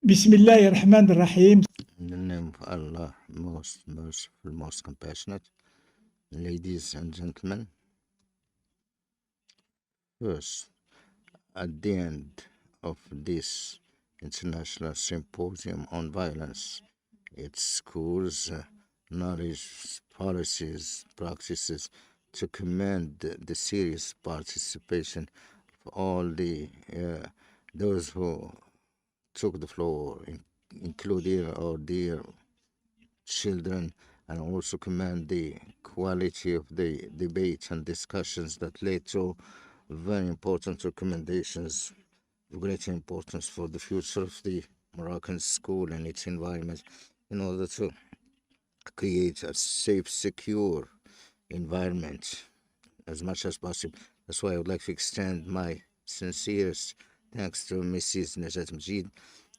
Bismillahirrahmanirrahim. In the name of Allah, most merciful, most compassionate, ladies and gentlemen, first, at the end of this international symposium on violence, its schools, knowledge, policies, practices, to commend the serious participation of all those who took the floor, including our dear children, and also commend the quality of the debates and discussions that led to very important recommendations of great importance for the future of the Moroccan school and its environment in order to create a safe, secure environment as much as possible. That's why I would like to extend my sincerest thanks to Mrs. Najat Majid,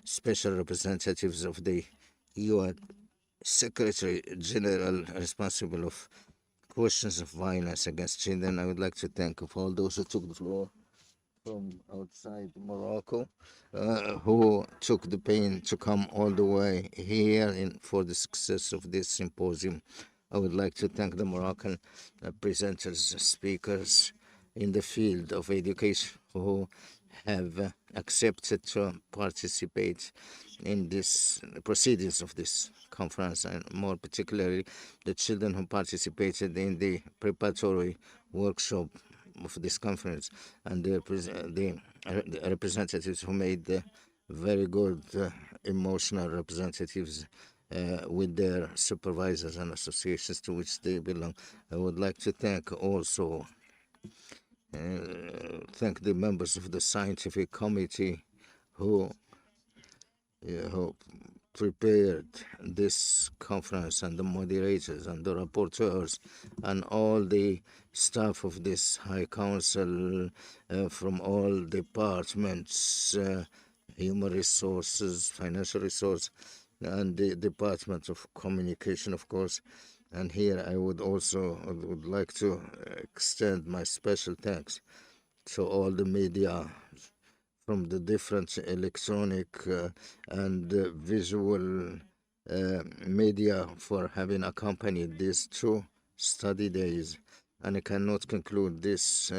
special representatives of the UN Secretary General responsible of questions of violence against children. I would like to thank of all those who took the floor from outside Morocco, who took the pain to come all the way here for the success of this symposium. I would like to thank the Moroccan presenters, speakers in the field of education who have accepted to participate in this proceedings of this conference, and more particularly the children who participated in the preparatory workshop of this conference, and the representatives who made the very good emotional representatives with their supervisors and associations to which they belong. I would like to thank also thank the members of the scientific committee who who prepared this conference, and the moderators and the rapporteurs and all the staff of this High Council from all departments, human resources, financial resource, and the Department of Communication, of course. And here I would like to extend my special thanks to all the media from the different electronic and visual media for having accompanied these 2 study days. And I cannot conclude this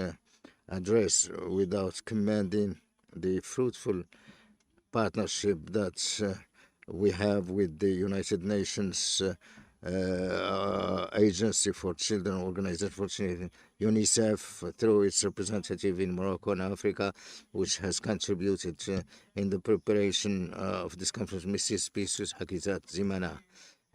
address without commending the fruitful partnership that we have with the United Nations Agency for Children, Organization for Children, UNICEF, through its representative in Morocco and Africa, which has contributed in the preparation of this conference, Mrs. Pisus Hakizat Zimana.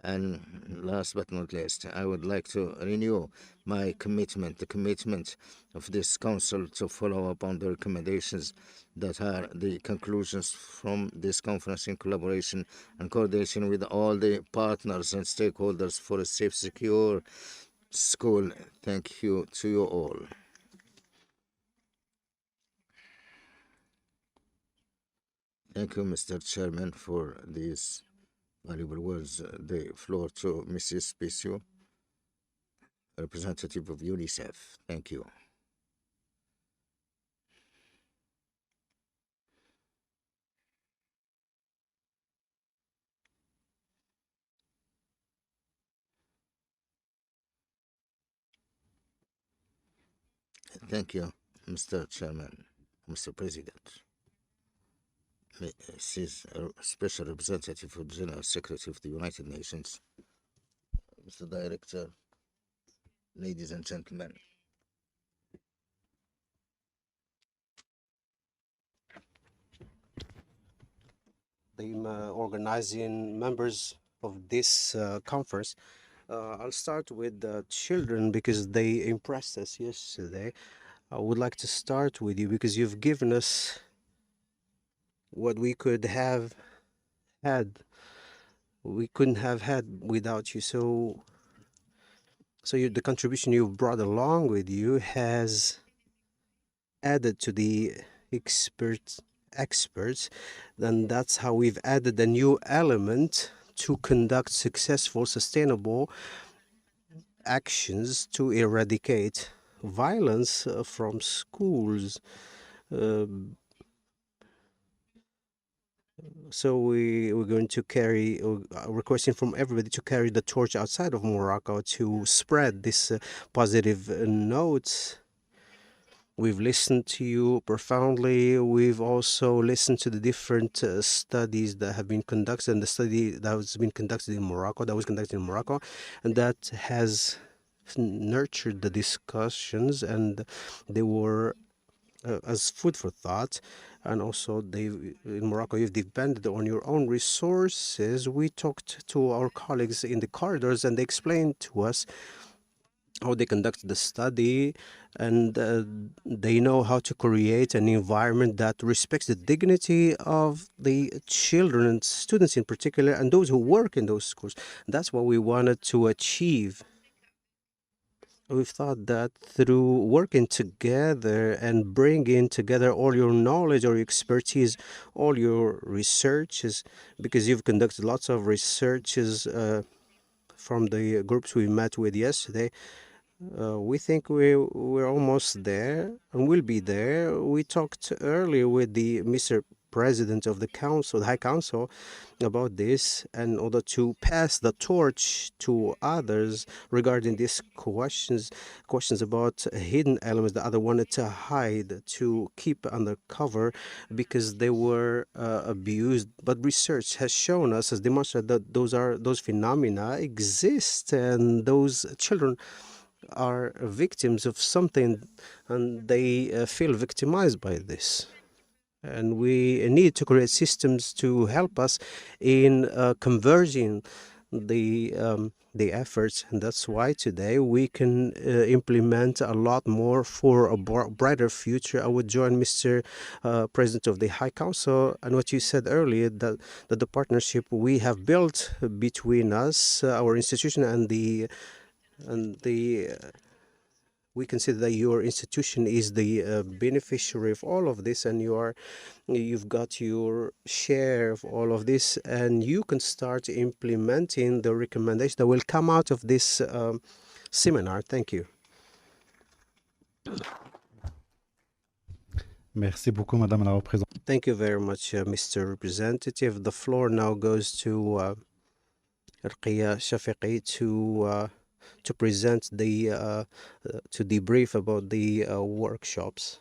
And last but not least, I would like to renew my commitment, the commitment of this council, to follow up on the recommendations that are the conclusions from this conference in collaboration and coordination with all the partners and stakeholders for a safe, secure school. Thank you to you all. Thank you, Mr. Chairman, for these valuable words. The floor to Mrs. Pisio, representative of UNICEF. Thank you. Thank you, Mr. Chairman, Mr. President. Mrs. Special Representative for the General Secretary of the United Nations, Mr. Director, ladies and gentlemen. The organizing members of this conference. I'll start with the children because they impressed us yesterday. I would like to start with you because you've given us what we could have had. We couldn't have had without you. So the contribution you've brought along with you has added to the experts. Then that's how we've added a new element to conduct successful, sustainable actions to eradicate violence from schools. So we're going to carry, requesting from everybody to carry the torch outside of Morocco to spread this positive notes. We've listened to you profoundly. We've also listened to the different studies that have been conducted, and the study that was been conducted in Morocco, and that has nurtured the discussions, and they were as food for thought. And also, they in Morocco, you've depended on your own resources. We talked to our colleagues in the corridors, and they explained to us how they conducted the study, and they know how to create an environment that respects the dignity of the children and students in particular, and those who work in those schools. That's what we wanted to achieve. We've thought that through working together and bringing together all your knowledge or your expertise, all your researches, because you've conducted lots of researches from the groups we met with yesterday. We think we're almost there and we'll be there. We talked earlier with the Mr. President of the Council, the High Council, about this, and in order to pass the torch to others regarding these questions about hidden elements that other wanted to hide, to keep under cover because they were abused. But research has shown us, has demonstrated that those phenomena exist, and those children are victims of something, and they feel victimized by this. And we need to create systems to help us in converging the efforts, and that's why today we can implement a lot more for a brighter future. I would join Mr. President of the High Council and what you said earlier, that the partnership we have built between us, our institution, and the we consider that your institution is the beneficiary of all of this, and you've got your share of all of this, and you can start implementing the recommendations that will come out of this seminar. Thank you. Merci beaucoup, Madame la représentante. Thank you very much, Mr. Representative. The floor now goes to Rqia Shafiqi to present to debrief about the workshops.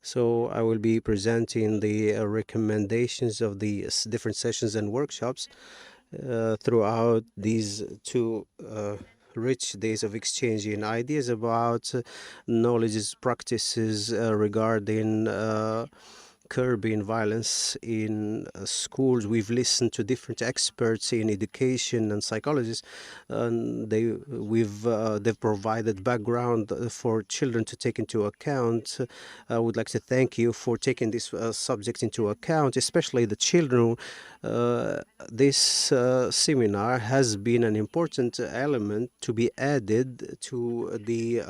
So I will be presenting the recommendations of the different sessions and workshops throughout these two rich days of exchanging ideas about knowledges, practices regarding curbing violence in schools. We've listened to different experts in education and psychologists, and they've provided background for children to take into account. I would like to thank you for taking this subject into account, especially the children. This seminar has been an important element to be added to the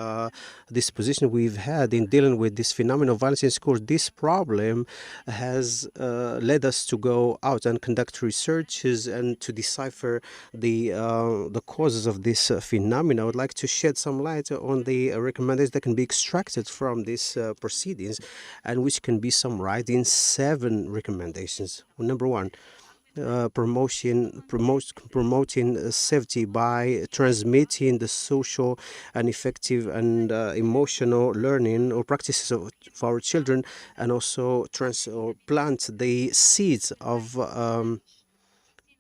disposition we've had in dealing with this phenomenon of violence in schools. This problem has led us to go out and conduct researches and to decipher the causes of this phenomenon. I would like to shed some light on the recommendations that can be extracted from these proceedings, and which can be summarized in 7 recommendations. Number 1, promoting safety by transmitting the social and effective and emotional learning or practices for our children, and also plant the seeds of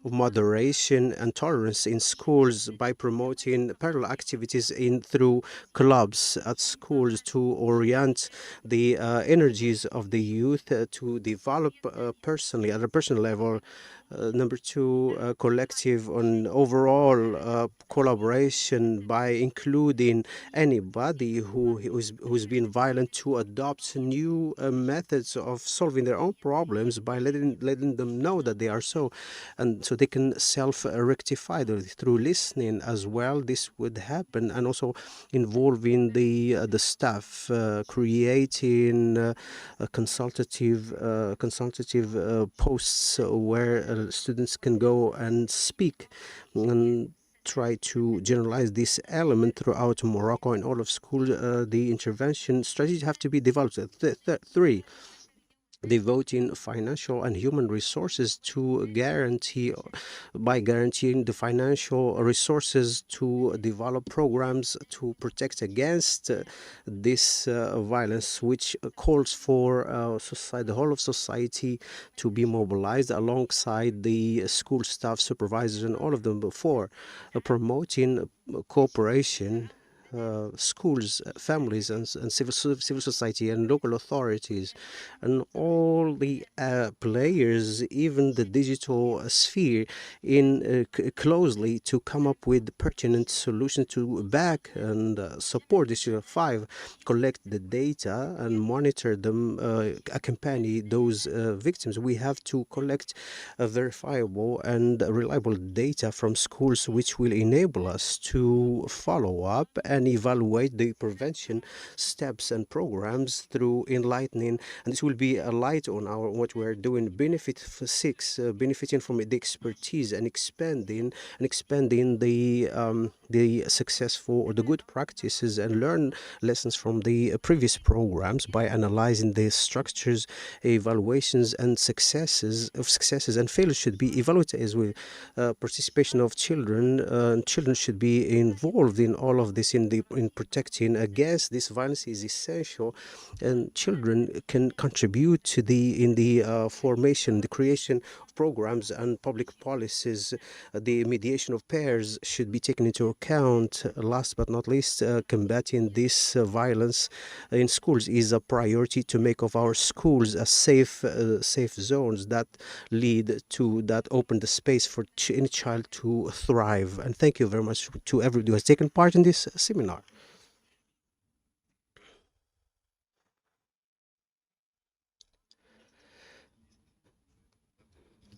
moderation and tolerance in schools by promoting parallel activities through clubs at schools to orient the energies of the youth to develop personally at a personal level. Number 2, collective and overall collaboration by including anybody who's been violent to adopt new methods of solving their own problems by letting them know that they are so, and so they can self-rectify through listening as well. This would happen, and also involving the staff, creating consultative posts where students can go and speak and try to generalize this element throughout Morocco and all of school. The intervention strategies have to be developed. 3, devoting financial and human resources to guaranteeing the financial resources to develop programs to protect against this violence, which calls for the whole of society to be mobilized alongside the school staff, supervisors, and all of them before promoting cooperation, schools, families, and civil society and local authorities, and all the players, even the digital sphere, in closely to come up with pertinent solutions to back and support District 5, collect the data and monitor them, accompany those victims. We have to collect verifiable and reliable data from schools, which will enable us to follow up and evaluate the prevention steps and programs through enlightening, and this will be a light on our what we're doing. Benefit for six, benefiting from the expertise and expanding the successful or the good practices and learn lessons from the previous programs by analyzing the structures, evaluations, and successes and failures should be evaluated as well. Participation of children, children should be involved in all of this in protecting against this violence is essential, and children can contribute to the formation, the creation of programs and public policies. The mediation of pairs should be taken into account. Last but not least, combating this violence in schools is a priority to make of our schools a safe zones that open the space for any child to thrive. And thank you very much to everybody who has taken part in this seminar.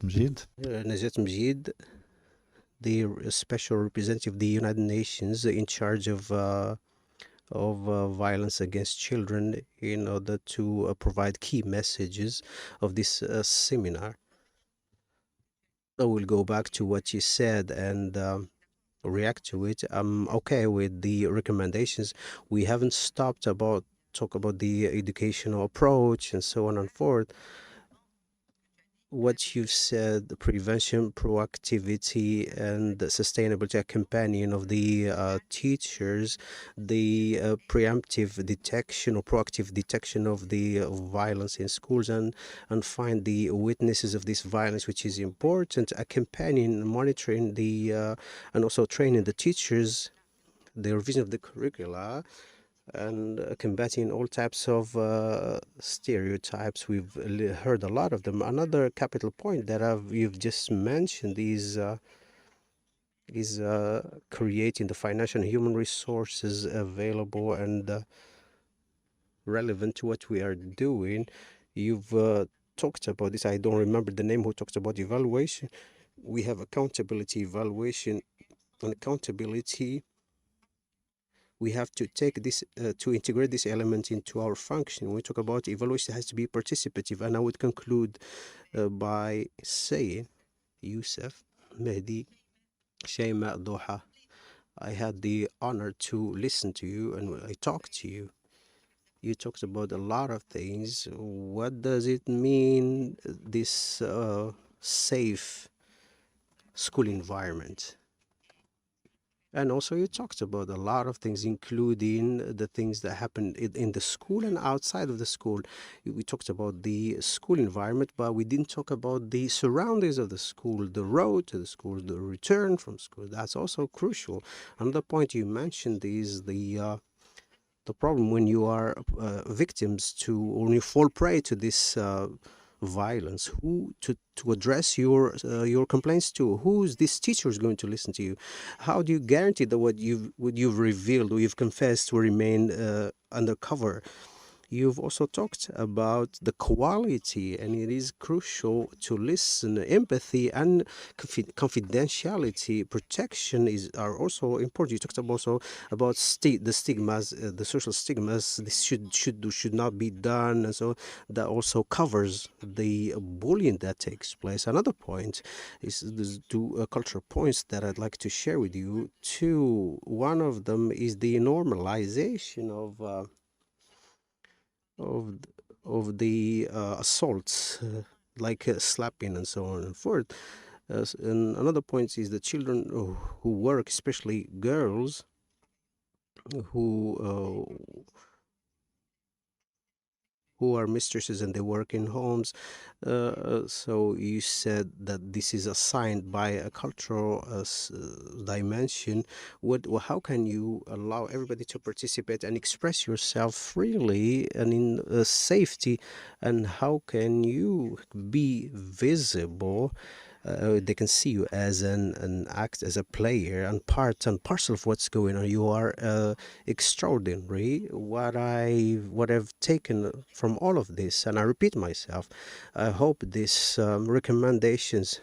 مجيد. Najat Mjid, the special representative of the United Nations in charge of violence against children, in order to provide key messages of this seminar. I will go back to what you said and react to it. I'm okay with the recommendations. We haven't stopped about talk about the educational approach and so on and forth. What you said, the prevention, proactivity, and the sustainability companion of the teachers, the preemptive detection or proactive detection of the violence in schools, and find the witnesses of this violence, which is important, accompanying, monitoring the, and also training the teachers, the revision of the curricula, and combating all types of stereotypes. We've heard a lot of them. Another capital point that you've just mentioned is creating the financial and human resources available and relevant to what we are doing. You've talked about this. I don't remember the name who talked about evaluation. We have accountability, evaluation, and accountability. We have to take this to integrate this element into our function. When we talk about evaluation, it has to be participative. And I would conclude by saying, Youssef, Mehdi, Shayma, Doha, I had the honor to listen to you, and when I talked to you, you talked about a lot of things. What does it mean, this safe school environment? And also, you talked about a lot of things, including the things that happen in the school and outside of the school. We talked about the school environment, but we didn't talk about the surroundings of the school, the road to the school, the return from school. That's also crucial. Another point you mentioned is the problem when you are victims to, or when you fall prey to this violence, who to address your complaints to, who's this teacher is going to listen to you? How do you guarantee that what you've revealed or you've confessed will remain undercover? You've also talked about the quality, and it is crucial to listen. Empathy and confidentiality, protection are also important. You talked also about the stigmas, the social stigmas. This should not be done, and so that also covers the bullying that takes place. Another point is there's two cultural points that I'd like to share with you. Two. One of them is the normalization of of the assaults, like slapping and so on and forth. And another point is the children who work, especially girls, who who are mistresses and they work in homes. So you said that this is assigned by a cultural dimension. How can you allow everybody to participate and express yourself freely and in safety? And how can you be visible? They can see you as an act as a player and part and parcel of what's going on. You are extraordinary. What I've taken from all of this, and I repeat myself, I hope these recommendations.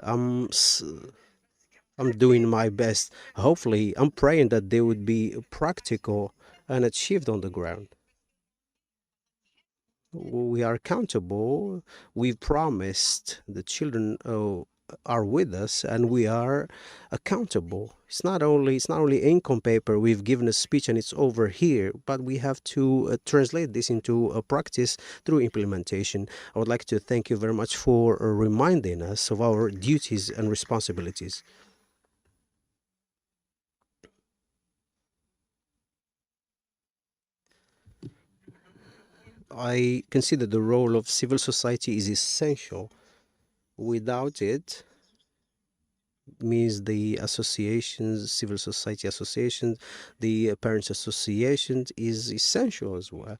I'm s- I'm doing my best. Hopefully, I'm praying that they would be practical and achieved on the ground. We are accountable. We've promised the children are with us, and we are accountable. It's not only ink on paper. We've given a speech and it's over here, but we have to translate this into a practice through implementation. I would like to thank you very much for reminding us of our duties and responsibilities. I consider the role of civil society is essential. Without it, means the associations, civil society associations, the parents associations is essential as well.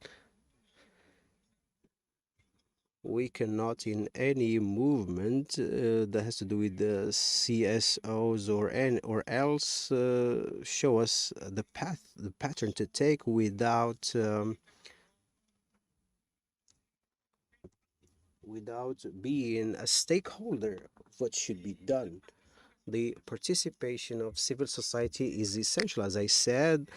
We cannot in any movement that has to do with the CSOs or else show us the pattern to take without being a stakeholder of what should be done. The participation of civil society is essential, as I said,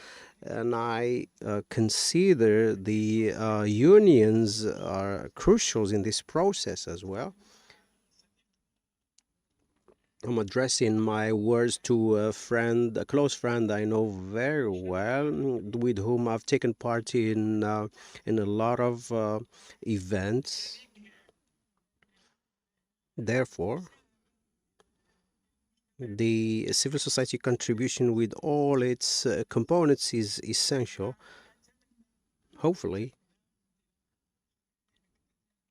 and I consider the unions are crucial in this process as well. I'm addressing my words to a friend, a close friend I know very well, with whom I've taken part in a lot of events. Therefore, the civil society contribution with all its components is essential. Hopefully,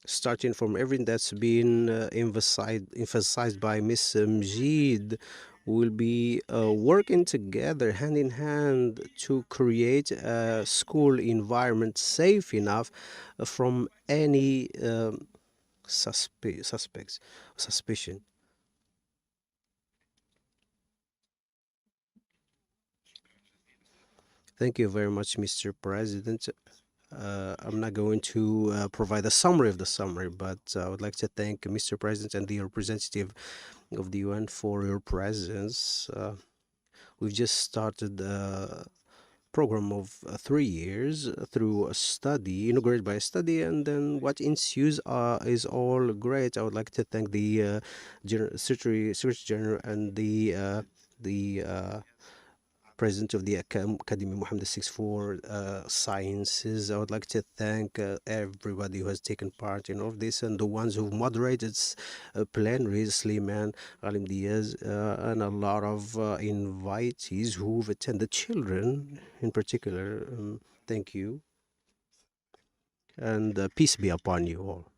starting from everything that's been emphasized by Ms. Mjid, will be working together hand in hand to create a school environment safe enough from any suspicion. Thank you very much, Mr. President. I'm not going to provide a summary of the summary, but I would like to thank Mr. President and the representative of the UN for your presence. We've just started a program of 3 years through a study, inaugurated by a study, and then what ensues is all great. I would like to thank the Secretary General and the President of the Academy Mohammed VI for Sciences. I would like to thank everybody who has taken part in all of this and the ones who moderated plenaries, Sliman, Alim Diaz, and a lot of invitees who've attended, children in particular. Thank you, and peace be upon you all.